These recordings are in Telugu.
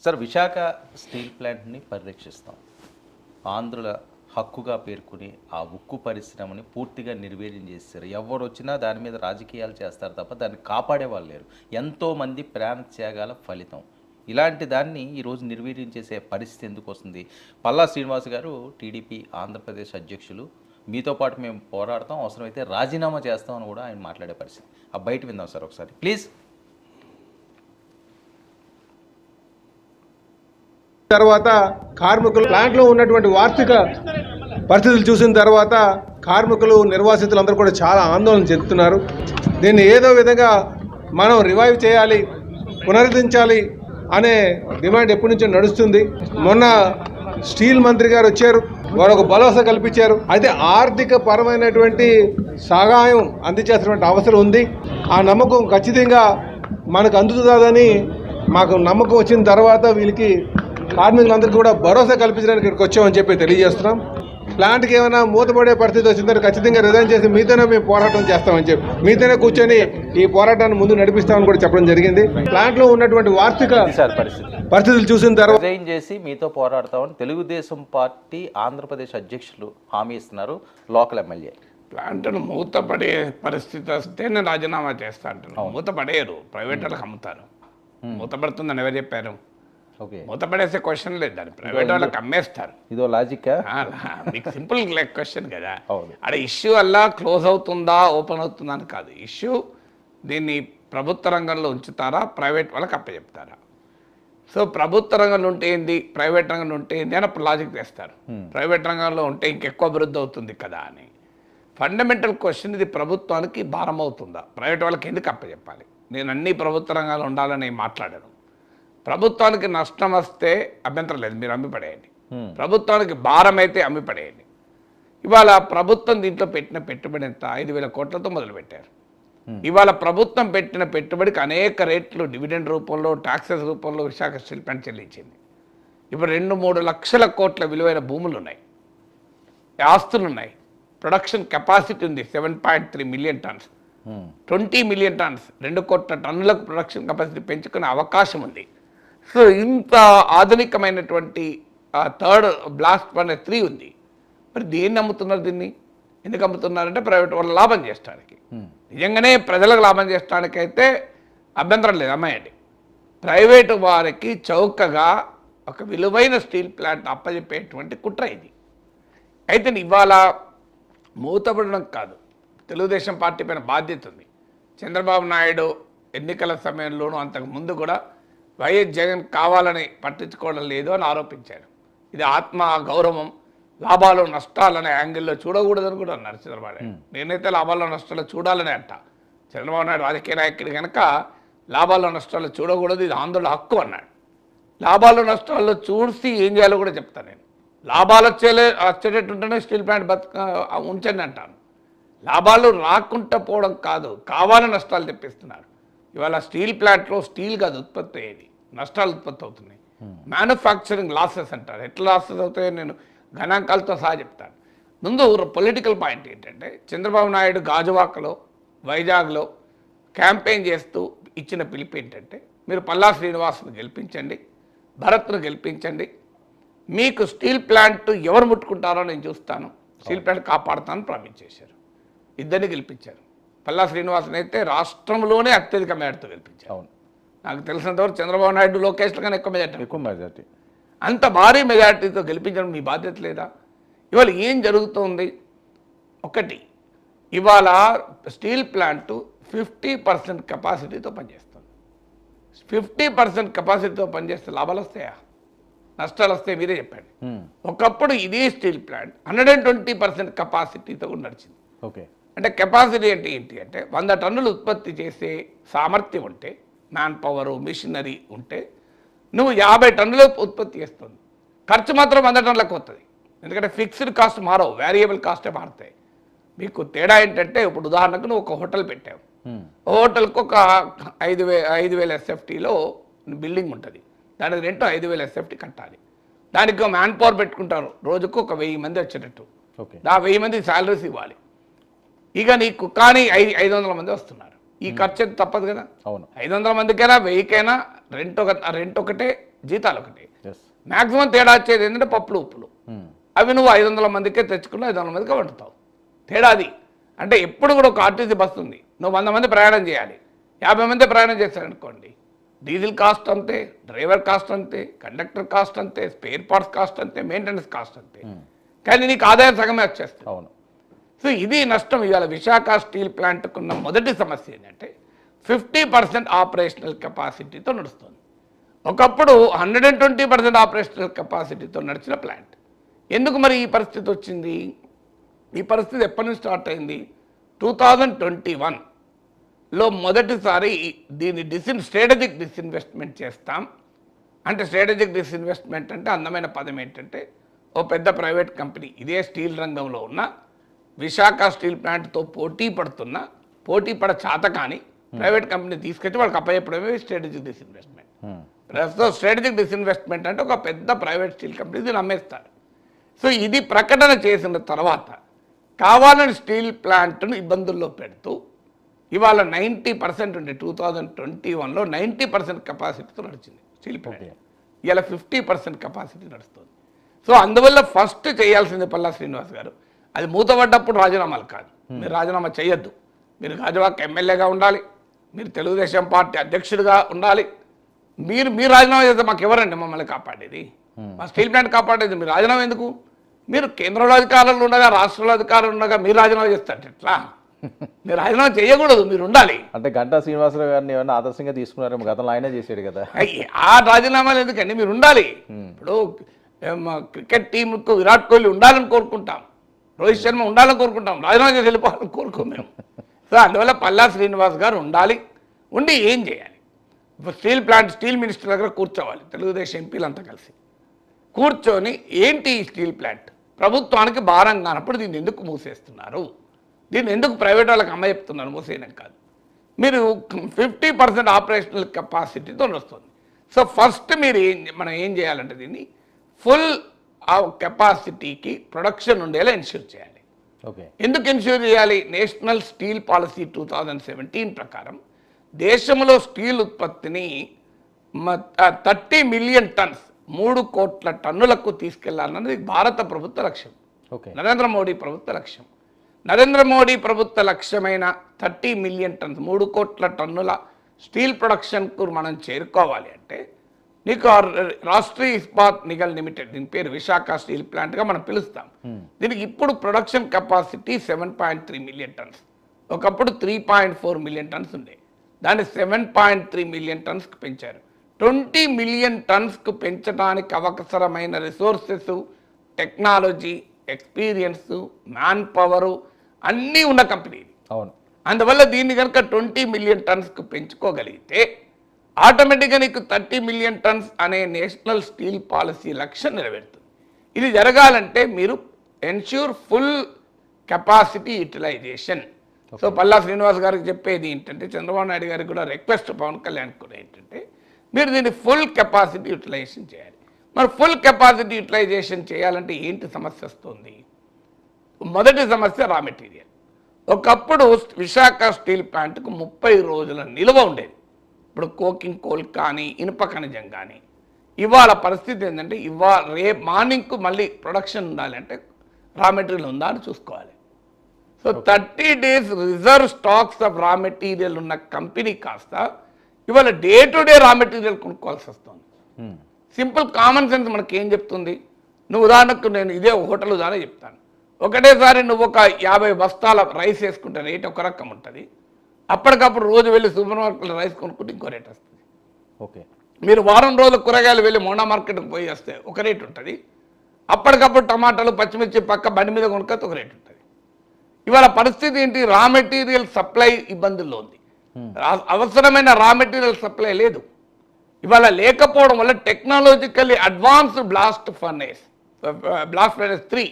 సార్ విశాఖ స్టీల్ ప్లాంట్ని పరిరక్షిస్తాం, ఆంధ్రుల హక్కుగా పేర్కొని ఆ ఉక్కు పరిశ్రమని పూర్తిగా నిర్వీర్యం చేశారు. ఎవరు వచ్చినా దాని మీద రాజకీయాలు చేస్తారు తప్ప దాన్ని కాపాడే వాళ్ళు లేరు. ఎంతోమంది ప్రాణ త్యాగాల ఫలితం. ఇలాంటి దాన్ని ఈరోజు నిర్వీర్యం చేసే పరిస్థితి ఎందుకు వస్తుంది? పల్లా శ్రీనివాస్ గారు టీడీపీ ఆంధ్రప్రదేశ్ అధ్యక్షులు, మీతో పాటు మేము పోరాడతాం, అవసరమైతే రాజీనామా చేస్తామని కూడా ఆయన మాట్లాడే పరిస్థితి. ఆ బయట విందాం సార్ ఒకసారి ప్లీజ్. తర్వాత కార్మికులు ప్లాంట్లో ఉన్నటువంటి వార్షిక పరిస్థితులు చూసిన తర్వాత కార్మికులు నిర్వాసితులు అందరూ కూడా చాలా ఆందోళన చెందుతున్నారు. దీన్ని ఏదో విధంగా మనం రివైవ్ చేయాలి, పునరుద్ధరించాలి అనే డిమాండ్ ఎప్పటి నుంచో నడుస్తుంది. మొన్న స్టీల్ మంత్రి గారు వచ్చారు, వారు ఒక భరోసా కల్పించారు. అయితే ఆర్థిక పరమైనటువంటి సహాయం అందించాల్సినటువంటి అవసరం ఉంది. ఆ నమ్మకం ఖచ్చితంగా మనకు అందుతుందని మాకు నమ్మకం వచ్చిన తర్వాత వీళ్ళకి కార్మికులందరికీ కూడా భరోసా కల్పించడానికి ఇక్కడికి వచ్చామని చెప్పి తెలియజేస్తున్నాం. ప్లాంట్కి ఏమైనా మూతపడే పరిస్థితి వచ్చిందంటే ఖచ్చితంగా రిజైన్ చేసి మీతోనే మేము పోరాటం చేస్తామని చెప్పి మీతోనే కూర్చొని ఈ పోరాటాన్ని ముందు నడిపిస్తామని కూడా చెప్పడం జరిగింది. ప్లాంట్లో ఉన్నటువంటి వార్షిక పరిస్థితులు చూసిన తర్వాత రిజైన్ చేసి మీతో పోరాడతామని తెలుగుదేశం పార్టీ ఆంధ్రప్రదేశ్ అధ్యక్షులు హామీ ఇస్తున్నారు. లోకల్ ఎమ్మెల్యే ప్లాంట్ను మూతపడే పరిస్థితి వస్తే నేను రాజీనామా చేస్తా అంటున్నాను. మూతపడేయరు, ప్రైవేట్ వాళ్ళకి అమ్ముతారు. మూతపడుతుందని ఎవరు చెప్పారు? మూతపడేసే క్వశ్చన్ లేదు, దాన్ని ప్రైవేట్ వాళ్ళకి అమ్మేస్తారు. ఇదో లాజిక్. మీకు సింపుల్ క్వశ్చన్ కదా. అక్కడ ఇష్యూ అలా క్లోజ్ అవుతుందా ఓపెన్ అవుతుందా అని కాదు. ఇష్యూ దీన్ని ప్రభుత్వ రంగంలో ఉంచుతారా, ప్రైవేట్ వాళ్ళకి అప్పచెప్తారా? సో ప్రభుత్వ రంగంలో ఉంటే ఏంది, ప్రైవేట్ రంగంలో ఉంటే ఏంది అని అప్పుడు లాజిక్ తెస్తారు. ప్రైవేట్ రంగంలో ఉంటే ఇంకెక్కువ అభివృద్ధి అవుతుంది కదా అని. ఫండమెంటల్ క్వశ్చన్, ఇది ప్రభుత్వానికి భారం అవుతుందా, ప్రైవేట్ వాళ్ళకి ఎందుకు అప్పచెప్పాలి? నేను అన్ని ప్రభుత్వ రంగాలు ఉండాలని మాట్లాడాను. ప్రభుత్వానికి నష్టం వస్తే అభ్యంతరం లేదు, మీరు అమ్మిపడేయండి. ప్రభుత్వానికి భారం అయితే అమ్మిపడేయండి. ఇవాళ ప్రభుత్వం దీంట్లో పెట్టిన పెట్టుబడి ఎంత? 5,000 కోట్లతో మొదలుపెట్టారు. ఇవాళ ప్రభుత్వం పెట్టిన పెట్టుబడికి అనేక రేట్లు డివిడెండ్ రూపంలో, ట్యాక్సెస్ రూపంలో విశాఖ స్టీల్ ప్లాంట్ చెల్లించింది. ఇప్పుడు 2-3 లక్షల కోట్ల విలువైన భూములు ఉన్నాయి, ఆస్తులు ఉన్నాయి, ప్రొడక్షన్ కెపాసిటీ ఉంది 7.3 మిలియన్ టన్స్, 20 మిలియన్ టన్స్, 2 కోట్ల టన్నులకు ప్రొడక్షన్ కెపాసిటీ పెంచుకునే అవకాశం ఉంది. సో ఇంత ఆధునికమైనటువంటి థర్డ్ బ్లాస్ట్ ఫర్నెస్ 3 ఉంది. మరి దేన్ని అమ్ముతున్నారు? దీన్ని ఎందుకు అమ్ముతున్నారంటే ప్రైవేట్ వాళ్ళు లాభం చేయడానికి. నిజంగానే ప్రజలకు లాభం చేయడానికి అయితే అభ్యంతరం లేదు, అమ్మాయండి. ప్రైవేటు వారికి చౌకగా ఒక విలువైన స్టీల్ ప్లాంట్ అప్పచెప్పేటువంటి కుట్ర ఇది. అయితే ఇవాళ మూతపడడం కాదు, తెలుగుదేశం పార్టీ పైన బాధ్యత ఉంది. చంద్రబాబు నాయుడు ఎన్నికల సమయంలోనూ అంతకు ముందు కూడా వైఎస్ జగన్ కావాలని పట్టించుకోవడం లేదు అని ఆరోపించారు. ఇది ఆత్మ గౌరవం, లాభాలు నష్టాలనే యాంగిల్లో చూడకూడదని కూడా అన్నారు చంద్రబాబు నాయుడు. నేనైతే లాభాలు నష్టాలు చూడాలని అంట. చంద్రబాబు నాయుడు రాజకీయ నాయకుడు కనుక లాభాలు నష్టాలు చూడకూడదు, ఇది ఆందోళన హక్కు అన్నాడు. లాభాలు నష్టాల్లో చూసి ఏం చేయాలో కూడా చెప్తాను నేను. లాభాలు వచ్చేటట్టుంటేనే స్టీల్ ప్లాంట్ ఉంచండి అంటాను. లాభాలు రాకుండా పోవడం కాదు, కావాలని నష్టాలు తెప్పిస్తున్నారు. ఇవాళ స్టీల్ ప్లాంట్లో స్టీల్ కాదు ఉత్పత్తి అయ్యేది, నష్టాలు ఉత్పత్తి అవుతున్నాయి. మ్యానుఫ్యాక్చరింగ్ లాసెస్ అంటారు. ఎట్లా లాసెస్ అవుతాయో నేను గణాంకాలతో సహా చెప్తాను. ముందు పొలిటికల్ పాయింట్ ఏంటంటే, చంద్రబాబు నాయుడు గాజువాకలో, వైజాగ్లో క్యాంపెయిన్ చేస్తూ ఇచ్చిన పిలుపు ఏంటంటే, మీరు పల్లా శ్రీనివాస్ను గెలిపించండి, భరత్ను గెలిపించండి, మీకు స్టీల్ ప్లాంట్ ఎవరు ముట్టుకుంటారో నేను చూస్తాను, స్టీల్ ప్లాంట్ కాపాడుతానని ప్రామిస్ చేశారు. ఇద్దరిని గెలిపించారు. పల్లా శ్రీనివాసన్ అయితే రాష్ట్రంలోనే అత్యధిక మెజార్టీతో గెలిపించారు. అవును, నాకు తెలిసినంతవరకు చంద్రబాబు నాయుడు, లోకేష్ల కన్నా ఎక్కువ మెజార్టీ. అంత భారీ మెజార్టీతో గెలిపించడం మీ బాధ్యత లేదా? ఇవాళ ఏం జరుగుతుంది? ఒకటి, ఇవాళ స్టీల్ ప్లాంట్ 50% కెపాసిటీతో పనిచేస్తుంది. 50% కెపాసిటీతో పనిచేస్తే లాభాలు వస్తాయా, నష్టాలు వస్తాయి? మీరే చెప్పండి. ఒకప్పుడు ఇదే స్టీల్ ప్లాంట్ 120% కెపాసిటీతో కూడా నడిచింది. ఓకే, అంటే కెపాసిటీ అంటే ఏంటి అంటే 100 టన్నులు ఉత్పత్తి చేసే సామర్థ్యం ఉంటే, మ్యాన్ పవర్, మిషనరీ ఉంటే నువ్వు 50 టన్నులు ఉత్పత్తి చేస్తుంది. ఖర్చు మాత్రం 100 టన్నులకు వస్తుంది. ఎందుకంటే ఫిక్స్డ్ కాస్ట్ మారవు, వేరియబుల్ కాస్టే మారుతాయి. మీకు తేడా ఏంటంటే, ఇప్పుడు ఉదాహరణకు నువ్వు ఒక హోటల్ పెట్టావు, హోటల్కి ఒక 5,000 SFTలో బిల్డింగ్ ఉంటుంది, దానికి రెంట్ 5,000 SFT కట్టాలి. దానికి మ్యాన్ పవర్ పెట్టుకుంటారు, రోజుకు ఒక 1000 మంది వచ్చేటట్టు. ఆ 1000 మందికి శాలరీస్ ఇవ్వాలి. ఇక నీకు కానీ 500 మంది వస్తున్నారు, ఈ ఖర్చు తప్పదు కదా. అవును, 500 మందికైనా 1000కైనా రెంట్ ఒకటే జీతాలు ఒకటి. మ్యాక్సిమం తేడా వచ్చేది ఏంటంటే పప్పులు ఉప్పులు. అవి నువ్వు 500 మందికే తెచ్చుకున్నా 500 మందికే వండుతావు. తేడాది అంటే ఎప్పుడు కూడా ఒక ఆర్టీసీ బస్సు ఉంది, నువ్వు 100 మంది ప్రయాణం చేయాలి, 50 మంది ప్రయాణం చేశారనుకోండి, డీజిల్ కాస్ట్ అంతే, డ్రైవర్ కాస్ట్ అంతే, కండక్టర్ కాస్ట్ అంతే, స్పేర్ పార్ట్స్ కాస్ట్ అంతే, మెయింటెనెన్స్ కాస్ట్ అంతే. కానీ నీకు ఆదాయం సగమే వచ్చేస్తుంది. అవును. సో ఇది నష్టం. ఇవాళ విశాఖ స్టీల్ ప్లాంట్కు ఉన్న మొదటి సమస్య ఏంటంటే 50% ఆపరేషనల్ కెపాసిటీతో నడుస్తుంది. ఒకప్పుడు 120% ఆపరేషనల్ కెపాసిటీతో నడిచిన ప్లాంట్. ఎందుకు మరి ఈ పరిస్థితి వచ్చింది? ఈ పరిస్థితి ఎప్పటి నుంచి స్టార్ట్ అయింది? 2021లో మొదటిసారి దీన్ని స్ట్రాటజిక్ డిస్ఇన్వెస్ట్మెంట్ చేస్తాం. అంటే స్ట్రాటజిక్ డిస్ఇన్వెస్ట్మెంట్ అంటే అందమైన పదం ఏంటంటే, ఓ పెద్ద ప్రైవేట్ కంపెనీ ఇదే స్టీల్ రంగంలో ఉన్న విశాఖ స్టీల్ ప్లాంట్తో పోటీ పడ చాత కానీ ప్రైవేట్ కంపెనీ తీసుకొచ్చి వాళ్ళకి అప్పచెప్పడమే స్ట్రాటజిక్ డిస్ఇన్వెస్ట్మెంట్. ప్రస్తుతం స్ట్రాటజిక్ డిస్ఇన్వెస్ట్మెంట్ అంటే ఒక పెద్ద ప్రైవేట్ స్టీల్ కంపెనీ దీన్ని అమ్మేస్తారు. సో ఇది ప్రకటన చేసిన తర్వాత కావాలని స్టీల్ ప్లాంట్ను ఇబ్బందుల్లో పెడుతూ ఇవాళ 90% ఉండే 2021లో 90% కెపాసిటీతో నడిచింది స్టీల్ ప్లాంట్. ఇలా 50% కెపాసిటీ నడుస్తుంది. సో అందువల్ల ఫస్ట్ చేయాల్సింది పల్లా శ్రీనివాస్ గారు, అది మూతపడ్డప్పుడు రాజీనామాలు కాదు. మీరు రాజీనామా చేయొద్దు. మీరు గాజువాక ఎమ్మెల్యేగా ఉండాలి, మీరు తెలుగుదేశం పార్టీ అధ్యక్షుడిగా ఉండాలి. మీరు రాజీనామా చేస్తే మాకు ఎవరండి మమ్మల్ని కాపాడేది? మా స్టీల్ ప్లాంట్ కాపాడేది. మీరు రాజీనామా ఎందుకు? మీరు కేంద్రంలో అధికారులు ఉండగా, రాష్ట్రంలో అధికారులు ఉండగా మీరు రాజీనామా చేస్తారు ఎట్లా? మీరు రాజీనామా చేయకూడదు, మీరు ఉండాలి. అంటే గంటా శ్రీనివాసరావు గారిని ఏమన్నా ఆదర్శంగా తీసుకున్నారేమో, గతంలో ఆయనే చేశాడు కదా. ఆ రాజీనామాలు ఎందుకండి? మీరు ఉండాలి. ఇప్పుడు క్రికెట్ టీంకు విరాట్ కోహ్లీ ఉండాలని కోరుకుంటాం, రోహిత్ శర్మ ఉండాలని కోరుకుంటాం, రాజీనామా చేసి వెళ్ళిపోవాలని కోరుకోం మేము. సో అందువల్ల పల్లా శ్రీనివాస్ గారు ఉండాలి. ఉండి ఏం చేయాలి? స్టీల్ మినిస్టర్ దగ్గర కూర్చోవాలి, తెలుగుదేశం ఎంపీలంతా కలిసి కూర్చొని ఏంటి ఈ స్టీల్ ప్లాంట్ ప్రభుత్వానికి భారం కానప్పుడు దీన్ని ఎందుకు మూసేస్తున్నారు, దీన్ని ఎందుకు ప్రైవేట్ వాళ్ళకి అమ్మచెప్తున్నారు? మూసేయడం కాదు, మీరు 50% ఆపరేషనల్ కెపాసిటీతో వస్తుంది. సో ఫస్ట్ మనం ఏం చేయాలంటే దీన్ని ఫుల్ కెపాసిటీకి ప్రొడక్షన్ ఉండేలా ఎన్ష్యూర్ చేయాలి. ఎందుకు ఎన్ష్యూర్ చేయాలి? నేషనల్ స్టీల్ పాలసీ 2017 ప్రకారం దేశంలో స్టీల్ ఉత్పత్తిని 30 మిలియన్ టన్స్ 3 కోట్ల టన్నులకు తీసుకెళ్లాలన్నది భారత ప్రభుత్వ లక్ష్యం, నరేంద్ర మోడీ ప్రభుత్వ లక్ష్యం. నరేంద్ర మోడీ ప్రభుత్వ లక్ష్యమైన 30 మిలియన్ టన్స్ 3 కోట్ల టన్నుల స్టీల్ ప్రొడక్షన్కు మనం చేరుకోవాలి అంటే నీకు రాష్ట్రీయ ఇస్పాత్ నిగల్ లిమిటెడ్, దీని పేరు విశాఖ స్టీల్ ప్లాంట్గా మనం పిలుస్తాం. దీనికి ఇప్పుడు ప్రొడక్షన్ కెపాసిటీ 7.3 మిలియన్ టన్స్, ఒకప్పుడు 3.4 మిలియన్ టన్స్ ఉండే, దాన్ని 7.3 మిలియన్ టన్స్కి పెంచారు. 20 మిలియన్ టన్స్కు పెంచడానికి అవసరమైన resources, technology, experience, man power అన్నీ ఉన్న కంపెనీ ఇది. అవును. అందువల్ల దీన్ని కనుక 20 మిలియన్ టన్స్కు పెంచుకోగలిగితే ఆటోమేటిక్గా నీకు 30 మిలియన్ టన్స్ అనే నేషనల్ స్టీల్ పాలసీ లక్ష్యం నెరవేరుతుంది. ఇది జరగాలంటే మీరు ensure full capacity utilisation. So Palla Srinivas గారికి చెప్పేది ఏంటంటే, చంద్రబాబు నాయుడు గారికి కూడా రిక్వెస్ట్, పవన్ కళ్యాణ్ కూడా ఏంటంటే, మీరు దీన్ని ఫుల్ కెపాసిటీ యూటిలైజేషన్ చేయాలి. మరి ఫుల్ కెపాసిటీ యూటిలైజేషన్ చేయాలంటే ఏంటి సమస్య వస్తుంది? మొదటి సమస్య రా మెటీరియల్. ఒకప్పుడు విశాఖ స్టీల్ ప్లాంట్కు 30 రోజుల నిల్వ ఉండేది. ఇప్పుడు కోకింగ్ కోల్ కానీ ఇనుప ఖనిజం కానీ. ఇవాళ పరిస్థితి ఏంటంటే రేపు మార్నింగ్కు మళ్ళీ ప్రొడక్షన్ ఉండాలి అంటే రా మెటీరియల్ ఉందా అని చూసుకోవాలి. So 30 days reserve stocks of raw material ఉన్న కంపెనీ కాస్త ఇవాళ day to day raw material కొనుక్కోవాల్సి వస్తుంది. సింపుల్ కామన్ సెన్స్ మనకి ఏం చెప్తుంది? నువ్వు ఉదాహరణకు నేను ఇదే హోటల్ ఉదాహరణ చెప్తాను. ఒకటేసారి నువ్వు ఒక 50 బస్తాల రైస్ వేసుకుంటే రేట్ ఒక రకం ఉంటుంది, అప్పటికప్పుడు రోజు వెళ్ళి సూపర్ మార్కెట్లో రైస్ కొనుక్కుంటే ఇంకో రేట్ వస్తుంది. మీరు వారం రోజులు కూరగాయలు వెళ్ళి మోండా మార్కెట్కి పోయి వస్తే ఒక రేట్ ఉంటుంది, అప్పటికప్పుడు టమాటాలు పచ్చిమిర్చి పక్క బండి మీద కొనుక్కొస్తే ఒక రేట్ ఉంటుంది. ఇవాళ పరిస్థితి ఏంటి? రా మెటీరియల్ సప్లై ఇబ్బందుల్లో ఉంది. అవసరమైన రా మెటీరియల్ సప్లై లేదు. ఇవాళ లేకపోవడం వల్ల టెక్నాలజికల్లీ అడ్వాన్స్డ్ బ్లాస్ట్ ఫర్నేస్ 3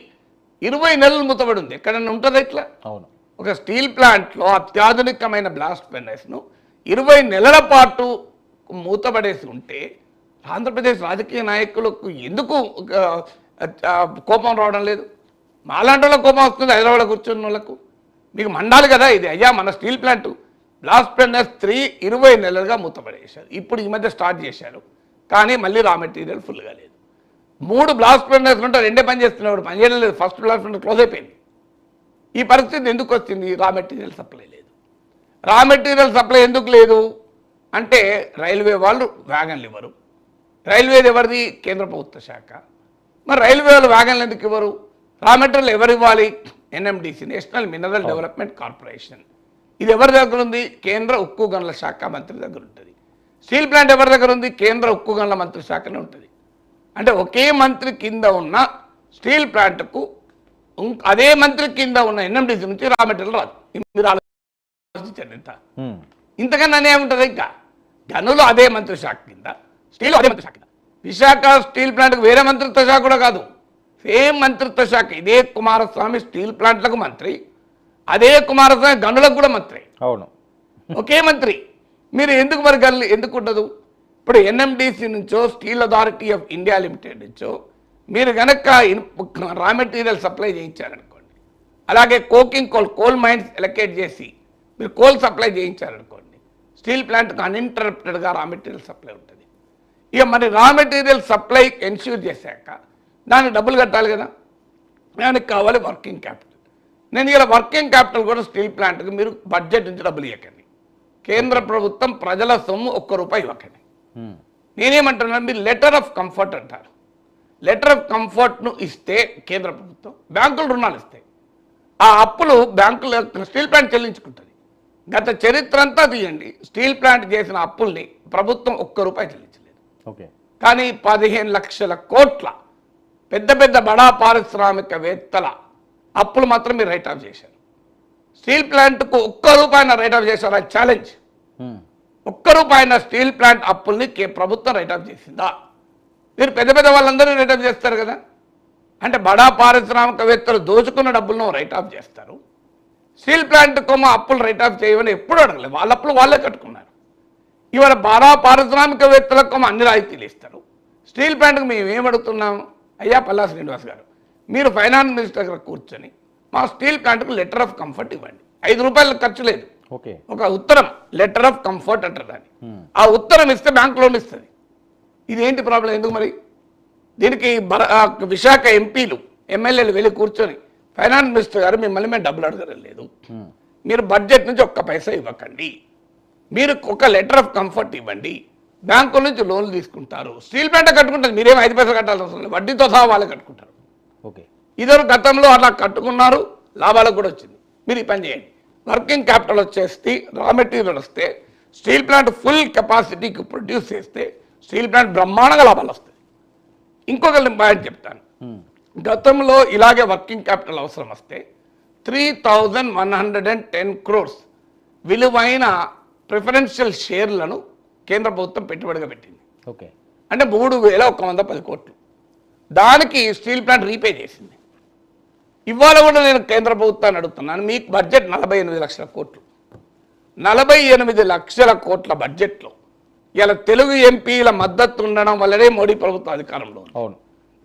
20 నెలలు మూతబడి ఉంది. ఎక్కడైనా ఉంటుంది ఇట్లా? అవును. ఒక స్టీల్ ప్లాంట్లో అత్యాధునికమైన బ్లాస్ట్ ఫర్నేస్ను 20 నెలల పాటు మూతబడేసి ఉంటే ఆంధ్రప్రదేశ్ రాజకీయ నాయకులకు ఎందుకు కోపం రావడం లేదు? మాలాంటి వాళ్ళకి కోపం వస్తుంది, హైదరాబాద్లో కూర్చున్న వాళ్ళకు. మీకు మండాలి కదా ఇది. అయ్యా మన స్టీల్ ప్లాంట్ బ్లాస్ట్ ఫర్నేస్ 20 నెలలుగా మూతపడేశారు. ఇప్పుడు ఈ మధ్య స్టార్ట్ చేశారు. కానీ మళ్ళీ రా మెటీరియల్ ఫుల్గా లేదు. 3 బ్లాస్ట్ ఫర్నేస్ ఉంటే 2 పని చేస్తున్నాడు, పని చేయడం లేదు. ఫస్ట్ బ్లాస్ట్ ఫర్నేస్ క్లోజ్ అయిపోయింది. ఈ పరిస్థితి ఎందుకు వచ్చింది? రా మెటీరియల్ సప్లై లేదు. రా మెటీరియల్ సప్లై ఎందుకు లేదు అంటే రైల్వే వాళ్ళు వ్యాగన్లు ఇవ్వరు. రైల్వేది ఎవరిది? కేంద్ర ప్రభుత్వ శాఖ. మరి రైల్వే వాళ్ళు వ్యాగన్లు ఎందుకు ఇవ్వరు? రా మెటీరియల్ ఎవరు ఇవ్వాలి? NMDC, national mineral development corporation. ఇది ఎవరి దగ్గర ఉంది? కేంద్ర ఉక్కు గనుల శాఖ మంత్రి దగ్గర ఉంటుంది. స్టీల్ ప్లాంట్ ఎవరి దగ్గర ఉంది? కేంద్ర ఉక్కు గనుల మంత్రి శాఖనే ఉంటుంది. అంటే ఒకే మంత్రి కింద ఉన్న స్టీల్ ప్లాంట్కు అదే మంత్రి కింద ఉన్న ఎన్ఎండిసి నుంచి రా మెటీరియల్ రాదు. మీరు ఆలోచించండి. ఇంతకన్నా అన్యాయం ఉంటుంది. ఇంకా గనులు అదే మంత్రి శాఖ కింద, స్టీల్ అదే మంత్రి శాఖ కింద. విశాఖ స్టీల్ ప్లాంట్కు వేరే మంత్రిత్వ శాఖ కూడా కాదు, సేమ్ మంత్రిత్వ శాఖ. ఇదే కుమారస్వామి స్టీల్ ప్లాంట్లకు మంత్రి, అదే కుమారస్వామి గనులకు కూడా మంత్రి. అవును, ఒకే మంత్రి. మీరు ఎందుకు మరి గనులు ఎందుకు ఉండదు? ఇప్పుడు ఎన్ఎండిసి నుంచో steel authority of India limited నుంచో మీరు కనుక రా మెటీరియల్ సప్లై చేయించారనుకోండి, అలాగే కోకింగ్ కోల్ మైన్స్ ఎలకేట్ చేసి మీరు కోల్ సప్లై చేయించారనుకోండి, స్టీల్ ప్లాంట్కి అన్ఇంటరప్టెడ్గా రా మెటీరియల్ సప్లై ఉంటుంది. ఇక మరి రా మెటీరియల్ సప్లై ఎన్ష్యూర్ చేశాక దానికి డబ్బులు కట్టాలి కదా, దానికి కావాలి వర్కింగ్ క్యాపిటల్. నేను ఇలా వర్కింగ్ క్యాపిటల్ కూడా స్టీల్ ప్లాంట్కి మీరు బడ్జెట్ నుంచి డబ్బులు ఇవ్వకండి. కేంద్ర ప్రభుత్వం ప్రజల సొమ్ము ₹1 ఇవ్వకండి. నేనేమంటున్నాను, మీరు లెటర్ ఆఫ్ కంఫర్ట్ అంటారు. లెటర్ ఆఫ్ కంఫర్ట్ను ఇస్తే కేంద్ర ప్రభుత్వం బ్యాంకులు రుణాలు ఇస్తాయి. ఆ అప్పులు బ్యాంకులు స్టీల్ ప్లాంట్ చెల్లించుకుంటుంది. గత చరిత్ర అంతా తీయండి, స్టీల్ ప్లాంట్ చేసిన అప్పుల్ని ప్రభుత్వం ₹1 చెల్లించలేదు. ఓకే, కానీ 15 లక్షల కోట్ల పెద్ద పెద్ద బడా పారిశ్రామికవేత్తల అప్పులు మాత్రం మీరు రైట్ ఆఫ్ చేశారు. స్టీల్ ప్లాంట్కు ₹1 రైట్ ఆఫ్ చేశారు. అది ఛాలెంజ్. ₹1 స్టీల్ ప్లాంట్ అప్పుల్ని ప్రభుత్వం రైట్ ఆఫ్ చేసిందా? మీరు పెద్ద పెద్ద వాళ్ళందరూ రైట్ ఆఫ్ చేస్తారు కదా. అంటే బడా పారిశ్రామికవేత్తలు దోచుకున్న డబ్బులను రైట్ ఆఫ్ చేస్తారు. స్టీల్ ప్లాంట్ కొమ్మ అప్పులు రైట్ ఆఫ్ చేయమని ఎప్పుడు అడగలేదు. వాళ్ళ అప్పులు వాళ్ళే కట్టుకున్నారు. ఇవాళ బడా పారిశ్రామికవేత్తలకు అన్ని రాయితీలు ఇస్తారు. స్టీల్ ప్లాంట్కి మేము ఏమడుగుతున్నాము? అయ్యా పల్లా శ్రీనివాస్ గారు, మీరు ఫైనాన్స్ మినిస్టర్ దగ్గర కూర్చొని మా స్టీల్ ప్లాంట్కు లెటర్ ఆఫ్ కంఫర్ట్ ఇవ్వండి. ₹5 ఖర్చు లేదు. ఓకే, ఒక ఉత్తరం, లెటర్ ఆఫ్ కంఫర్ట్ అంటారు దాన్ని. ఆ ఉత్తరం ఇస్తే బ్యాంక్ లోన్ ఇస్తుంది. ఇదేంటి ప్రాబ్లం? ఎందుకు మరి? దీనికి విశాఖ ఎంపీలు ఎమ్మెల్యేలు వెళ్ళి కూర్చొని ఫైనాన్స్ మినిస్టర్ గారు మిమ్మల్ని మేము డబ్బులు అడగడం లేదు, మీరు బడ్జెట్ నుంచి ₹1 ఇవ్వకండి, మీరు ఒక లెటర్ ఆఫ్ కంఫర్ట్ ఇవ్వండి, బ్యాంకుల నుంచి లోన్లు తీసుకుంటారు. స్టీల్ ప్లాంట్ కట్టుకుంటారు, మీరేం ₹5 కట్టాల్సిన అవసరం లేదు, వడ్డీతో సహా వాళ్ళు కట్టుకుంటారు. ఓకే, ఇద్దరు గతంలో అలా కట్టుకున్నారు, లాభాలకు కూడా వచ్చింది. మీరు ఈ పని చేయండి. వర్కింగ్ క్యాపిటల్ వచ్చేసి రా మెటీరియల్ వస్తే స్టీల్ ప్లాంట్ ఫుల్ కెపాసిటీకి ప్రొడ్యూస్ చేస్తే స్టీల్ ప్లాంట్ బ్రహ్మాండంగా లాభాలు వస్తాయి. ఇంకొక పాయింట్ చెప్తాను. గతంలో ఇలాగే వర్కింగ్ క్యాపిటల్ అవసరం వస్తే 3110 crores విలువైన ప్రిఫరెన్షియల్ షేర్లను కేంద్ర ప్రభుత్వం పెట్టుబడిగా పెట్టింది. ఓకే, అంటే 3110 కోట్లు. దానికి స్టీల్ ప్లాంట్ రీపే చేసింది. ఇవాళ కూడా నేను కేంద్ర ప్రభుత్వాన్ని అడుగుతున్నాను, మీకు బడ్జెట్ 48 లక్షల కోట్లు. 48 లక్షల కోట్ల బడ్జెట్లో ఇలా తెలుగు ఎంపీల మద్దతు ఉండడం వల్లనే మోడీ ప్రభుత్వం అధికారంలో ఉంది. అవును,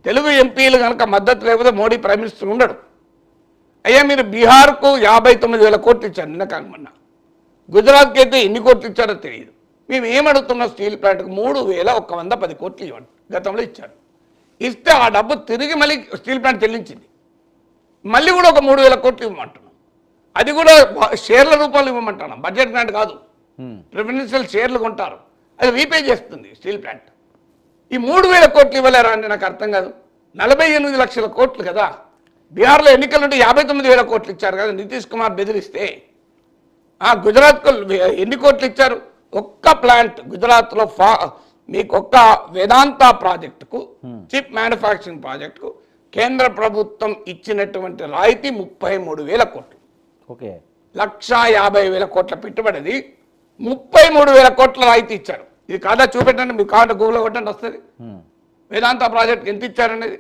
తెలుగు ఎంపీలు కనుక మద్దతు లేకపోతే మోడీ ప్రైమ్ మినిస్టర్ ఉండడు. అయ్యా మీరు బీహార్కు 59,000 కోట్లు ఇచ్చారు నిన్న కాకమన్నా, గుజరాత్కి అయితే ఎన్ని కోట్లు ఇచ్చారో తెలియదు. మేము ఏమడుగుతున్నాం, స్టీల్ ప్లాంట్కి 3,110 కోట్లు ఇవ్వండి. గతంలో ఇచ్చారు. ఇస్తే ఆ డబ్బు తిరిగి మళ్ళీ స్టీల్ ప్లాంట్ చెల్లించింది. మళ్ళీ కూడా ఒక 3,000 కోట్లు ఇవ్వమంటున్నాం. అది కూడా షేర్ల రూపాయలు ఇవ్వమంటున్నాం, బడ్జెట్ గ్రాంట్ కాదు. ప్రిఫరెన్షియల్ షేర్లు కొంటారు, అది రీపే చేస్తుంది స్టీల్ ప్లాంట్. ఈ 3,000 కోట్లు ఇవ్వలేరా అంటే నాకు అర్థం కాదు. 48 లక్షల కోట్లు కదా. బీహార్లో ఎన్నికలు ఉంటే 59,000 కోట్లు ఇచ్చారు కదా నితీష్ కుమార్ బెదిరిస్తే. గుజరాత్కు ఎన్ని కోట్లు ఇచ్చారు? ఒక్క ప్లాంట్ గుజరాత్లో మీకు ఒక్క వేదాంత ప్రాజెక్టుకు, చిప్ మ్యానుఫ్యాక్చరింగ్ ప్రాజెక్టుకు కేంద్ర ప్రభుత్వం ఇచ్చినటువంటి రాయితీ 33,000 కోట్లు. ఓకే, 1,50,000 కోట్ల పెట్టుబడిది 33,000 కోట్ల రాయితీ ఇచ్చారు. ఇది కాదా చూపెట్టండి, మీకు కావాలంటే గూగుల్లో కొట్టండి వస్తుంది. వేదాంత ప్రాజెక్ట్ ఎంత ఇచ్చారనేది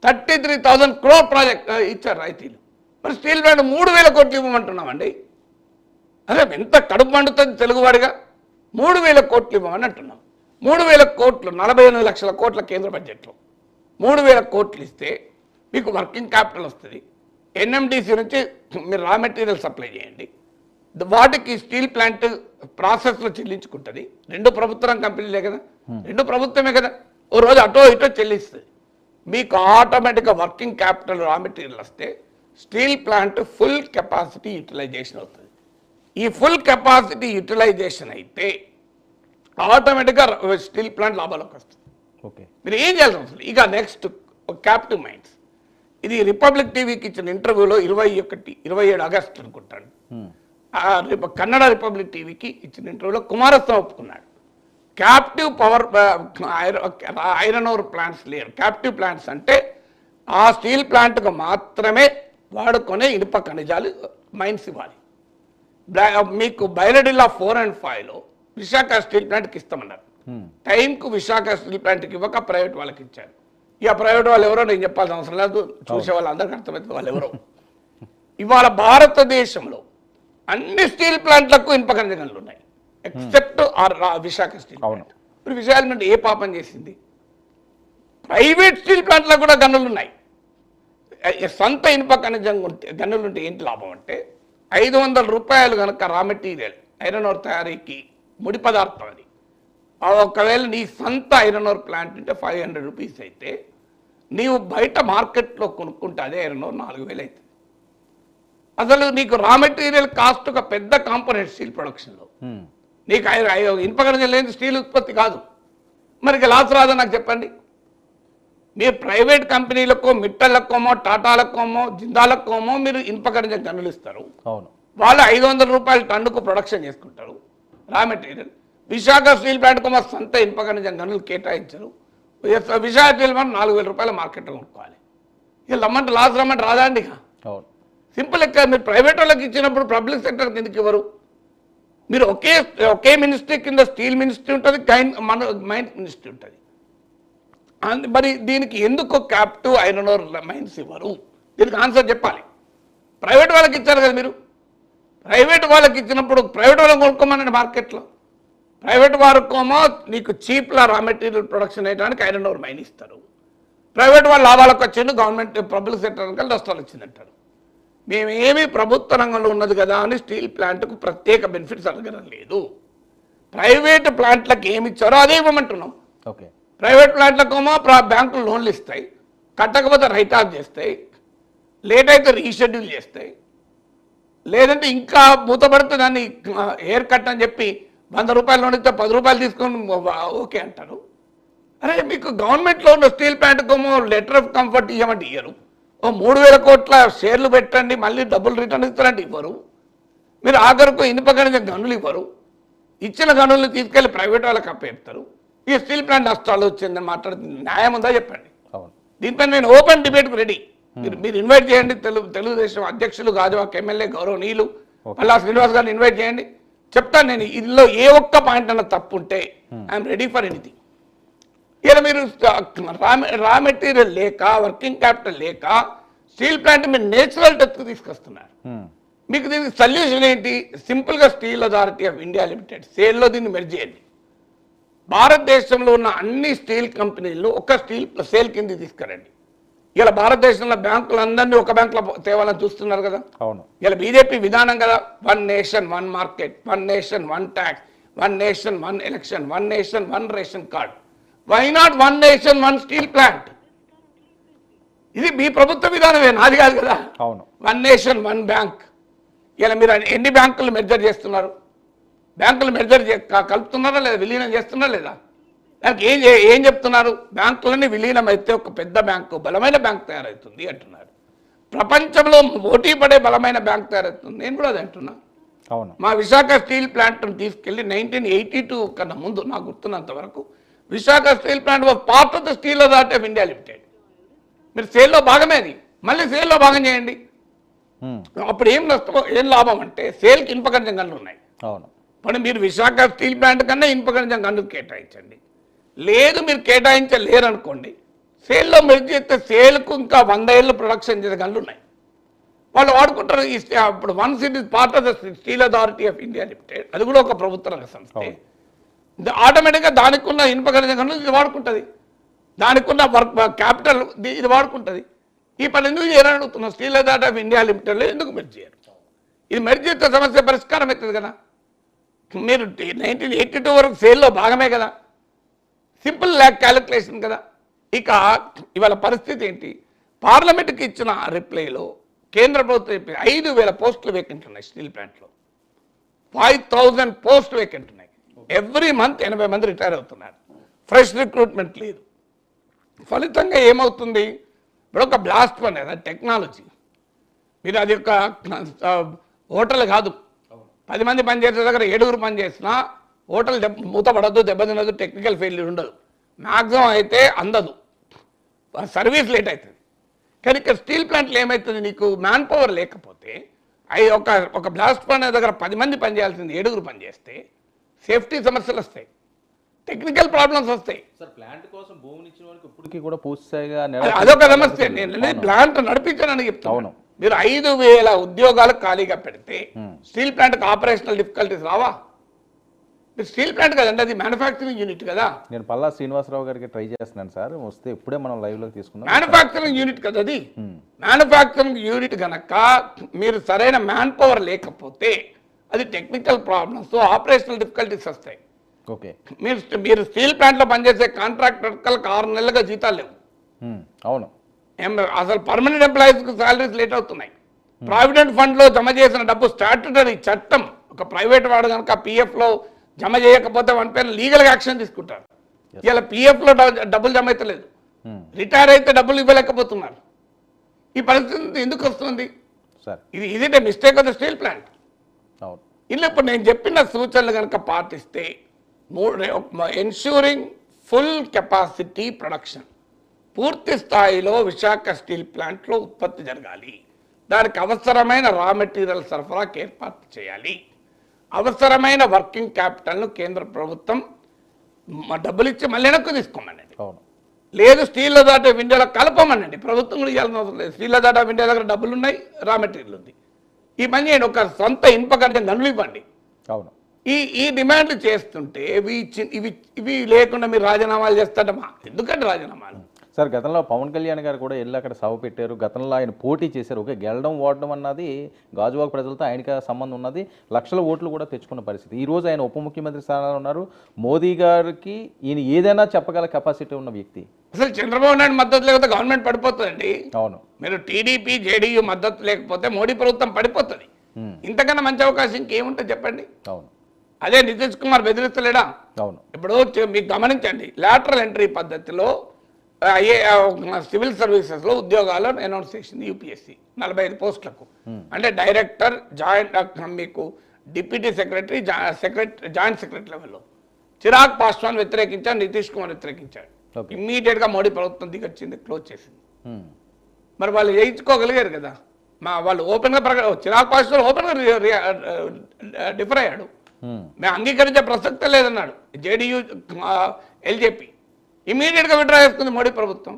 33,000 crore ప్రాజెక్ట్ ఇచ్చారు రాయితీలు. మరి స్టీల్ ప్లాంట్ 3,000 కోట్లు ఇవ్వమంటున్నామండి. అదే ఎంత కడుపు మండుతుంది తెలుగువాడిగా. 3,000 కోట్లు ఇవ్వమని అంటున్నాం. 3,000 కోట్లు 48 లక్షల కోట్ల కేంద్ర బడ్జెట్లో 3,000 కోట్లు ఇస్తే మీకు వర్కింగ్ క్యాపిటల్ వస్తుంది. ఎన్ఎండిసి నుంచి మీరు రా మెటీరియల్ సప్లై చేయండి, వాటికి స్టీల్ ప్లాంట్ ప్రాసెస్లో చెల్లించుకుంటుంది. 2 ప్రభుత్వ రంగ కంపెనీలే కదా. రెండు ప్రభుత్వమే కదా, ఓ రోజు అటో ఇటో చెల్లిస్తుంది. మీకు ఆటోమేటిక్గా వర్కింగ్ క్యాపిటల్ రా మెటీరియల్ వస్తే steel plant full capacity utilisation అవుతుంది. ఈ ఫుల్ కెపాసిటీ యూటిలైజేషన్ అయితే ఆటోమేటిక్గా స్టీల్ ప్లాంట్ లాభాలకు వస్తుంది. ఓకే, మీరు ఏం చేయాల్సి వస్తుంది. ఇక నెక్స్ట్ క్యాప్టివ్ మైన్స్, ఇది రిపబ్లిక్ టీవీకి ఇచ్చిన ఇంటర్వ్యూలో 27 ఆగస్టు అనుకుంటాను, కన్నడ రిపబ్లిక్ టీవీకి ఇచ్చిన ఇంటర్వ్యూలో కుమారస్వామి ఒప్పుకున్నాడు. Captive power iron ore plants లేరు. క్యాప్టివ్ ప్లాంట్స్ అంటే ఆ స్టీల్ ప్లాంట్కు మాత్రమే వాడుకునే ఇనుప ఖనిజాలు మైన్స్ ఇవ్వాలి. మీకు బయలడిల్లా 4 and 5లో విశాఖ స్టీల్ ప్లాంట్కి ఇస్తామన్నారు. టైంకు విశాఖ స్టీల్ ప్లాంట్కి ఇవ్వక ప్రైవేట్ వాళ్ళకి ఇచ్చారు. ఇక ప్రైవేట్ వాళ్ళు ఎవరో నేను చెప్పాల్సిన అవసరం లేదు, చూసే వాళ్ళందరికీ అర్థమవుతుంది వాళ్ళు ఎవరో. ఇవాళ భారతదేశంలో అన్ని స్టీల్ ప్లాంట్లకు ఇనుప ఖనిజ గనులు ఉన్నాయి ఎక్సెప్ట్ విశాఖ స్టీల్ ప్లాంట్. ఇప్పుడు విశాఖ ఏ పాపం చేసింది? ప్రైవేట్ స్టీల్ ప్లాంట్లకు కూడా గనులు ఉన్నాయి. సొంత ఇనుప ఖనిజం గనులు ఉంటే ఏంటి లాభం అంటే 500 రూపాయలు కనుక రా మెటీరియల్ ఐరన్ ఓర్ తయారీకి ముడి పదార్థం అది. ఒకవేళ నీ సొంత ఐరన్ ఓర్ ప్లాంట్ అంటే 500 రూపీస్ అయితే నీవు బయట మార్కెట్లో కొనుక్కుంటే అదే ఐరన్ ఓర్ 4000 అవుతుంది. అసలు నీకు రా మెటీరియల్ కాస్ట్ ఒక పెద్ద కాంపోనెంట్ స్టీల్ ప్రొడక్షన్లో. నీకు ఇనుప ఖనిజం లేని స్టీల్ ఉత్పత్తి కాదు. మరి లాస్ రాదని నాకు చెప్పండి. మీరు ప్రైవేట్ కంపెనీలకో మిట్టలకోమో టాటాలకోమో జిందాలకోమో మీరు ఇనుప ఖనిజం గనులు ఇస్తారు. వాళ్ళు 500 రూపాయల టన్నుకు ప్రొడక్షన్ చేసుకుంటారు రా మెటీరియల్. విశాఖ స్టీల్ ప్లాంట్కు మా సొంత ఇనుప ఖనిజం గనులు కేటాయించరు. విశాఖ స్టీల్ ప్లాంట్ 4000 రూపాయల మార్కెట్లో కొనుక్కోవాలి. ఇక రమ్మంటే లాస్ రమ్మంటే రాదా అండి? సింపుల్ ఎక్క. మీరు ప్రైవేట్ వాళ్ళకి ఇచ్చినప్పుడు పబ్లిక్ సెక్టర్కి ఎందుకు ఇవ్వరు? మీరు ఒకే మినిస్ట్రీ కింద స్టీల్ మినిస్ట్రీ ఉంటుంది, మైన్స్ మినిస్ట్రీ ఉంటుంది. మరి దీనికి ఎందుకు క్యాప్టివ్ ఐరన్ ఓర్ మైన్స్ ఇవ్వరు? దీనికి ఆన్సర్ చెప్పాలి. ప్రైవేట్ వాళ్ళకి ఇచ్చారు కదా మీరు. ప్రైవేట్ వాళ్ళకి ఇచ్చినప్పుడు ప్రైవేట్ వాళ్ళకి కొనుక్కోమనండి మార్కెట్లో. ప్రైవేట్ వారుకోమో నీకు చీప్లా రా మెటీరియల్ ప్రొడక్షన్ వేయడానికి ఐరన్ ఓర్ మైన్ ఇస్తారు. ప్రైవేట్ వాళ్ళు లాభాలకు వచ్చింది, గవర్నమెంట్ పబ్లిక్ సెక్టర్ కలిసి నష్టాలు వచ్చిందంటారు. మేమేమి ప్రభుత్వ రంగంలో ఉన్నది కదా అని స్టీల్ ప్లాంట్కు ప్రత్యేక బెనిఫిట్స్ అడగడం లేదు. ప్రైవేట్ ప్లాంట్లకు ఏమి ఇచ్చారో అదే ఇవ్వమంటున్నాం. ఓకే, ప్రైవేట్ ప్లాంట్లకేమో బ్యాంకులు లోన్లు ఇస్తాయి, కట్టకపోతే రైట్ ఆఫ్ చేస్తాయి, లేట్ అయితే రీషెడ్యూల్ చేస్తాయి, లేదంటే ఇంకా మూతపడితే దాన్ని హెయిర్ కట్ అని చెప్పి 100 రూపాయలు లోన్ ఇస్తే 10 రూపాయలు తీసుకొని ఓకే అంటారు. అరే మీకు గవర్నమెంట్లో ఉన్న స్టీల్ ప్లాంట్కేమో లెటర్ ఆఫ్ కంఫర్ట్ ఇవ్వమంటే ఇయ్యరు. 3000 కోట్ల షేర్లు పెట్టండి మళ్ళీ డబ్బులు రిటర్న్ ఇస్తారంటే ఇవ్వరు. మీరు ఆఖరకు ఇనుప ఖనిజ గనులు ఇవ్వరు. ఇచ్చిన గనులను తీసుకెళ్లి ప్రైవేట్ వాళ్ళకి అప్పచెప్తారు. ఈ స్టీల్ ప్లాంట్ నష్టాలు వచ్చిందని మాట్లాడుతుంది. న్యాయం ఉందా చెప్పండి. దీనిపైన నేను ఓపెన్ డిబేట్కు రెడీ. మీరు ఇన్వైట్ చేయండి. తెలుగుదేశం అధ్యక్షులు గాజువాక ఎమ్మెల్యే గౌరవనీయులు పల్లా శ్రీనివాస్ గారిని ఇన్వైట్ చేయండి. చెప్తాను నేను ఇందులో ఏ ఒక్క పాయింట్ అన్న తప్పు ఉంటే ఐఎమ్ రెడీ ఫర్ ఎనీథింగ్. ఇలా మీరు రా మెటీరియల్ లేక వర్కింగ్ క్యాపిటల్ లేక స్టీల్ ప్లాంట్ మీరు నేచురల్ డెత్ తీసుకొస్తున్నారు. మీకు దీనికి సొల్యూషన్ ఏంటి? సింపుల్గా steel authority of India limited సేల్లో దీన్ని మెర్జ్ చేయండి. భారతదేశంలో ఉన్న అన్ని స్టీల్ కంపెనీలు ఒక స్టీల్ సేల్ కింద తీసుకురండి. ఇలా భారతదేశంలో బ్యాంకులందరినీ ఒక బ్యాంకులో తేవాలని చూస్తున్నారు కదా. అవును, ఇలా బీజేపీ విధానం కదా. 1 nation 1 market, 1 nation 1 tax, 1 nation 1 election, 1 nation 1 ration card. Why not 1 nation 1 steel plant? ఇది మీ ప్రభుత్వ విధానమే, నాది కాదు కదా. అవును, 1 నేషన్ 1 బ్యాంక్. ఇలా మీరు ఎన్ని బ్యాంకులు మెర్జర్ చేస్తున్నారు? బ్యాంకులు మెర్జర్ కలుపుతున్నారా లేదా? విలీనం చేస్తున్నారా లేదా? దానికి ఏం చెప్తున్నారు? బ్యాంకులన్నీ విలీనం అయితే ఒక పెద్ద బ్యాంకు బలమైన బ్యాంక్ తయారవుతుంది అంటున్నారు. ప్రపంచంలో పోటీ పడే బలమైన బ్యాంక్ తయారవుతుంది. నేను కూడా అది అంటున్నా. అవును, మా విశాఖ స్టీల్ ప్లాంట్ను తీసుకెళ్లి 1982 కన్నా ముందు నాకు గుర్తున్నంత వరకు Visakha steel plant part of the steel authority of India limited. మీరు సేల్లో భాగమే అది, మళ్ళీ సేల్లో భాగం చేయండి. అప్పుడు ఏం నష్టం ఏం లాభం అంటే సేల్కి ఇనుప ఖనిజం గనులు ఉన్నాయి. అవును, ఇప్పుడు మీరు విశాఖ స్టీల్ ప్లాంట్ కన్నా ఇనుప ఖనిజం గనులు కేటాయించండి. లేదు మీరు కేటాయించలేరు అనుకోండి, సేల్లో మెర్జ్ చేస్తే సేల్కు ఇంకా 100 ఏళ్ళు ప్రొడక్షన్ చేసే గనులు ఉన్నాయి, వాళ్ళు వాడుకుంటారు. ఇప్పుడు once it is part of the steel authority of India limited, అది కూడా ఒక ప్రభుత్వ రంగ సంస్థ. ఆటోమేటిక్గా దానికి ఉన్న ఇనుప ఖనిజ గనులు ఇది వాడుకుంటుంది, దానికి ఉన్న వర్క్ క్యాపిటల్ ఇది వాడుకుంటుంది. ఈ పని ఎందుకు చేయాలని అడుగుతున్నాం. స్టీల్ అథారిటీ ఆఫ్ ఇండియా లిమిటెడ్లో ఎందుకు మెర్జ్ చేయరు? ఇది మెర్జ్ చేస్తే సమస్య పరిష్కారం అవుతుంది కదా. మీరు 1982 వరకు సేల్లో భాగమే కదా. సింపుల్ క్యాలిక్యులేషన్ కదా. ఇక ఇవాళ పరిస్థితి ఏంటి? పార్లమెంట్కి ఇచ్చిన రిప్లైలో కేంద్ర ప్రభుత్వం 5,000 పోస్టులు వేకెంట్ ఉన్నాయి స్టీల్ ప్లాంట్లో. 5,000 పోస్ట్ వేకెంట్ ఉన్నాయి. ఎవ్రీ మంత్ 80 మంది రిటైర్ అవుతున్నారు. ఫ్రెష్ రిక్రూట్మెంట్ లేదు. ఫలితంగా ఏమవుతుంది? ఇప్పుడు ఒక బ్లాస్ట్ పని అది టెక్నాలజీ. మీరు అది ఒక హోటల్ కాదు, 10 మంది పనిచేసే దగ్గర 7 పనిచేసినా హోటల్ మూతపడద్దు, దెబ్బతినదు, టెక్నికల్ ఫెయిల్యూర్ ఉండదు. మ్యాక్సిమం అయితే అందదు, సర్వీస్ లేట్ అవుతుంది. కానీ ఇక్కడ స్టీల్ ప్లాంట్లో ఏమవుతుంది? నీకు మ్యాన్ పవర్ లేకపోతే ఒక బ్లాస్ట్ పని దగ్గర 10 మంది పనిచేయాల్సింది 7 పనిచేస్తే సేఫ్టీ సమస్యలు వస్తాయి, టెక్నికల్ ప్రాబ్లమ్స్ వస్తాయి. సార్ ప్లాంట్ కోసం భూమిని ఇచ్చిన వాళ్ళకి ఇప్పటికీ కూడా పూర్తిగా అదొక సమస్య. నేను ప్లాంట్ నడిపించానని చెప్తాను. మీరు 5,000 ఉద్యోగాలు ఖాళీగా పెడితే స్టీల్ ప్లాంట్కి ఆపరేషనల్ డిఫికల్టీస్ రావా? మీరు స్టీల్ ప్లాంట్ కదండి, అది మ్యానుఫ్యాక్చరింగ్ యూనిట్ కదా. నేను పల్లా శ్రీనివాసరావు గారికి ట్రై చేస్తున్నాను సార్, వస్తే ఇప్పుడే మనం లైవ్లోకి తీసుకున్నాం. మ్యానుఫ్యాక్చరింగ్ యూనిట్ కదా అది. మ్యానుఫ్యాక్చరింగ్ యూనిట్ కనుక మీరు సరైన మ్యాన్ పవర్ లేకపోతే అది టెక్నికల్ ప్రాబ్లమ్స్, ఆపరేషనల్ డిఫికల్టీస్ వస్తాయి. ఓకే, మీరు స్టీల్ ప్లాంట్లో పనిచేసే కాంట్రాక్టర్లకు 6 నెలలుగా జీతాలు లేవు. అవును, అసలు పర్మనెంట్ ఎంప్లాయీస్కి శాలరీస్ లేట్ అవుతున్నాయి. ప్రావిడెంట్ ఫండ్లో జమ చేసిన డబ్బు స్టాట్యుటరీ చట్టం. ఒక ప్రైవేట్ వాడు కనుక పిఎఫ్లో జమ చేయకపోతే వన్ పైన లీగల్గా యాక్షన్ తీసుకుంటారు. ఇలా పిఎఫ్లో డబ్బులు జమ అయితే లేదు, రిటైర్ అయితే డబ్బులు ఇవ్వలేకపోతున్నారు. ఈ పరిస్థితి ఎందుకు వస్తుంది? ఇది mistake of the steel plant. ఇలా ఇప్పుడు నేను చెప్పిన సూచనలు కనుక పాటిస్తే ఎన్ష్యూరింగ్ ఫుల్ కెపాసిటీ ప్రొడక్షన్, పూర్తి స్థాయిలో విశాఖ స్టీల్ ప్లాంట్లో ఉత్పత్తి జరగాలి. దానికి అవసరమైన రా మెటీరియల్ సరఫరాకి ఏర్పాటు చేయాలి. అవసరమైన వర్కింగ్ క్యాపిటల్ను కేంద్ర ప్రభుత్వం డబ్బులు ఇచ్చి మళ్ళీ వెనక్కు తీసుకోమనండి. లేదు స్టీల్ దాటా విండోలో కలపమనండి. ప్రభుత్వం కూడా ఇవ్వాల్సిన అవసరం లేదు. స్టీల్ దాటా విండో దగ్గర డబ్బులు ఉన్నాయి, రా మెటీరియల్ ఉంది. ఈ పని చేయండి, ఒక సొంత ఇనుప గడ్డ గనులు ఇవ్వండి. అవును, ఈ డిమాండ్లు చేస్తుంటే ఇవి లేకుండా మీరు రాజీనామాలు చేస్తాడమ్మా. ఎందుకంటే రాజీనామాలు సార్ గతంలో పవన్ కళ్యాణ్ గారు కూడా వెళ్ళి అక్కడ సభ పెట్టారు. గతంలో ఆయన పోటీ చేశారు. ఓకే, గెలడం ఓడడం అన్నది గాజువాక ప్రజలతో ఆయనకి సంబంధం ఉన్నది. లక్షల ఓట్లు కూడా తెచ్చుకున్న పరిస్థితి. ఈ రోజు ఆయన ఉప ముఖ్యమంత్రి స్థానంలో ఉన్నారు. మోదీ గారికి ఈయన ఏదైనా చెప్పగల కెపాసిటీ ఉన్న వ్యక్తి. అసలు చంద్రబాబు నాయుడు మద్దతు లేకపోతే గవర్నమెంట్ పడిపోతుందండి. అవును, మీరు టీడీపీ జేడీయూ మద్దతు లేకపోతే మోడీ ప్రభుత్వం పడిపోతుంది. ఇంతకన్నా మంచి అవకాశం ఇంకేముంటుంది చెప్పండి. అవును, అదే నితీష్ కుమార్ బెదిరిస్తలేడా? అవును. ఇప్పుడు మీకు గమనించండి, లాటరల్ ఎంట్రీ పద్ధతిలో సివిల్ సర్వీసెస్లో ఉద్యోగాలు అనౌన్స్ చేసింది యూపీఎస్సీ 45 పోస్టులకు. అంటే డైరెక్టర్, జాయింట్, మీకు డిప్యూటీ సెక్రటరీ, జాయింట్ సెక్రటరీ లెవెల్లో. చిరాగ్ పాస్వాన్ వ్యతిరేకించాడు, నితీష్ కుమార్ వ్యతిరేకించాడు. ఇమ్మీడియట్గా మోడీ ప్రభుత్వం దిగొచ్చింది, క్లోజ్ చేసింది. మరి వాళ్ళు చేయించుకోగలిగారు కదా. వాళ్ళు ఓపెన్గా చిరాగ్ పాస్వాన్ ఓపెన్గా డిఫర్ అయ్యాడు. మేము అంగీకరించే ప్రసక్తే లేదన్నాడు జేడీయూ, ఎల్జేపీ. ఇమీడియట్గా విడ్రా చేసుకుంది మోడీ ప్రభుత్వం.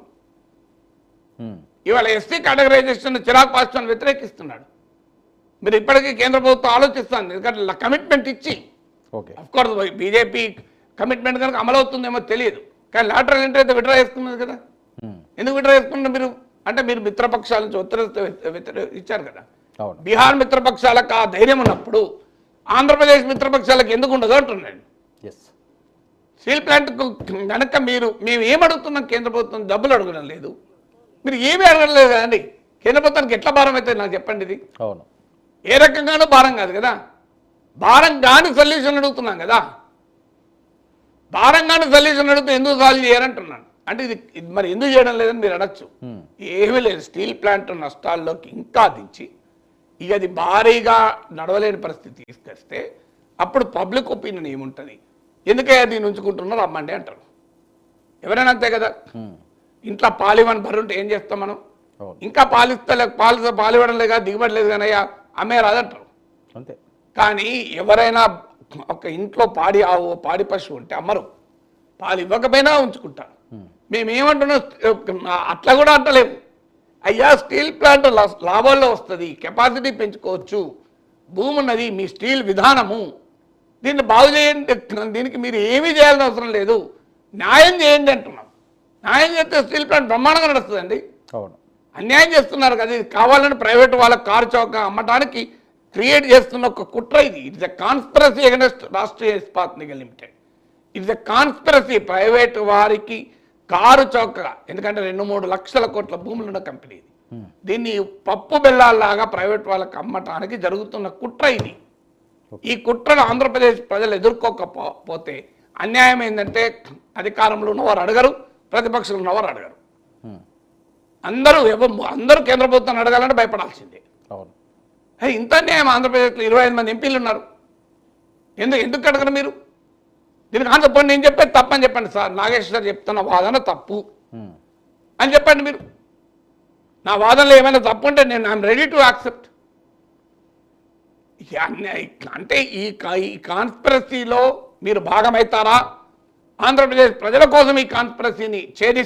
ఇవాళ ఎస్సీ కేటగరైజేషన్ చిరాగ్ పాస్వాన్ వ్యతిరేకిస్తున్నాడు. మీరు ఇప్పటికీ కేంద్ర ప్రభుత్వం ఆలోచిస్తుంది, ఎందుకంటే కమిట్మెంట్ ఇచ్చి. అఫ్కోర్స్ బీజేపీ కమిట్మెంట్ కనుక అమలవుతుందేమో తెలియదు, కానీ లాటరల్ ఎంట్రీ అయితే విడ్రా చేసుకున్నది కదా. ఎందుకు విడ్రా చేసుకున్నారు మీరు? అంటే మీరు మిత్రపక్షాల నుంచి ఒత్తిడి ఇచ్చారు కదా. బీహార్ మిత్రపక్షాలకు ఆ ధైర్యం ఉన్నప్పుడు ఆంధ్రప్రదేశ్ మిత్రపక్షాలకు ఎందుకు ఉండదు అంటున్నాను. స్టీల్ ప్లాంట్కు కనుక మేము ఏమడుగుతున్నాం, కేంద్ర ప్రభుత్వం డబ్బులు అడగడం లేదు, మీరు ఏమీ అడగడం లేదు కదండి. కేంద్ర ప్రభుత్వానికి ఎట్లా భారం అవుతుంది నాకు చెప్పండి. ఇది అవును, ఏ రకంగానూ భారం కాదు కదా. భారం కాని సొల్యూషన్ అడుగుతున్నాం కదా. భారం కాని సొల్యూషన్ అడుగుతూ ఎందుకు సాల్వ్ చేయాలంటున్నాను. అంటే ఇది మరి ఎందుకు చేయడం లేదని మీరు అడగచ్చు. ఏమీ లేదు, స్టీల్ ప్లాంట్ నష్టాల్లోకి ఇంకా దించి ఇక అది భారీగా నడవలేని పరిస్థితి తీసుకొస్తే అప్పుడు పబ్లిక్ ఒపీనియన్ ఏముంటుంది? ఎందుకయ్యా దీన్ని ఉంచుకుంటున్నారు, రమ్మండి అంటారు. ఎవరైనా అంతే కదా. ఇంట్లో పాలివని బర్రుంటే ఏం చేస్తాం మనం? ఇంకా పాలివ్వడం లేదు కదా, దిగుబడి లేదు కానీ అయ్యా అమ్మే రాదంటారు అంతే. కానీ ఎవరైనా ఒక ఇంట్లో పాడి ఆవు, పాడి పశువు ఉంటే అమ్మరు, పాలు ఇవ్వకపోయినా ఉంచుకుంటారు. మేమేమంటున్నాం, అట్లా కూడా అంటలేము. అయ్యా స్టీల్ ప్లాంట్ లాభాల్లో వస్తుంది, కెపాసిటీ పెంచుకోవచ్చు, భూమి ఉన్నది, మీ స్టీల్ విధానము, దీన్ని బాగు చేయండి, దీనికి మీరు ఏమీ చేయాల్సిన అవసరం లేదు, న్యాయం చేయండి అంటున్నాం. న్యాయం చేస్తే స్టీల్ ప్లాంట్ బ్రహ్మాండంగా నడుస్తుందండి. అవును, అన్యాయం చేస్తున్నారు కదా. ఇది కావాలని ప్రైవేట్ వాళ్ళకి కారు చౌక అమ్మటానికి క్రియేట్ చేస్తున్న ఒక కుట్ర ఇది. It's a conspiracy against Rashtriya Ispat Nigam limited. It's a conspiracy. Private వారికి కారు చౌకగా, ఎందుకంటే 2-3 లక్షల కోట్ల భూములు ఉన్న కంపెనీ ఇది. దీన్ని పప్పు బెల్లాల్లాగా ప్రైవేట్ వాళ్ళకి అమ్మటానికి జరుగుతున్న కుట్ర ఇది. ఈ కుట్రను ఆంధ్రప్రదేశ్ ప్రజలు ఎదుర్కోకపోతే అన్యాయం ఏంటంటే అధికారంలో ఉన్నవారు అడగరు, ప్రతిపక్షంలో ఉన్నవారు అడగరు. అందరూ కేంద్ర ప్రభుత్వాన్ని అడగాలంటే భయపడాల్సిందే. అవును. ఇంత అన్యాయం ఆంధ్రప్రదేశ్లో 25 మంది ఎంపీలు ఉన్నారు. ఎందుకు అడగరు మీరు? దీనికి ఆన్సర్ నేను చెప్పేది తప్పని చెప్పండి సార్. నాగేశ్వర్ చెప్తున్న వాదన తప్పు అని చెప్పండి మీరు. నా వాదనలో ఏమైనా తప్పు ఉంటే నేను ఐఎమ్ రెడీ టు యాక్సెప్ట్. అంటే ఈ కాన్స్పిరసీలో మీరు భాగమవుతారా? ఆంధ్రప్రదేశ్ ప్రజల కోసం ఈ కాన్స్పిరసీని ఛేదిస్తారా?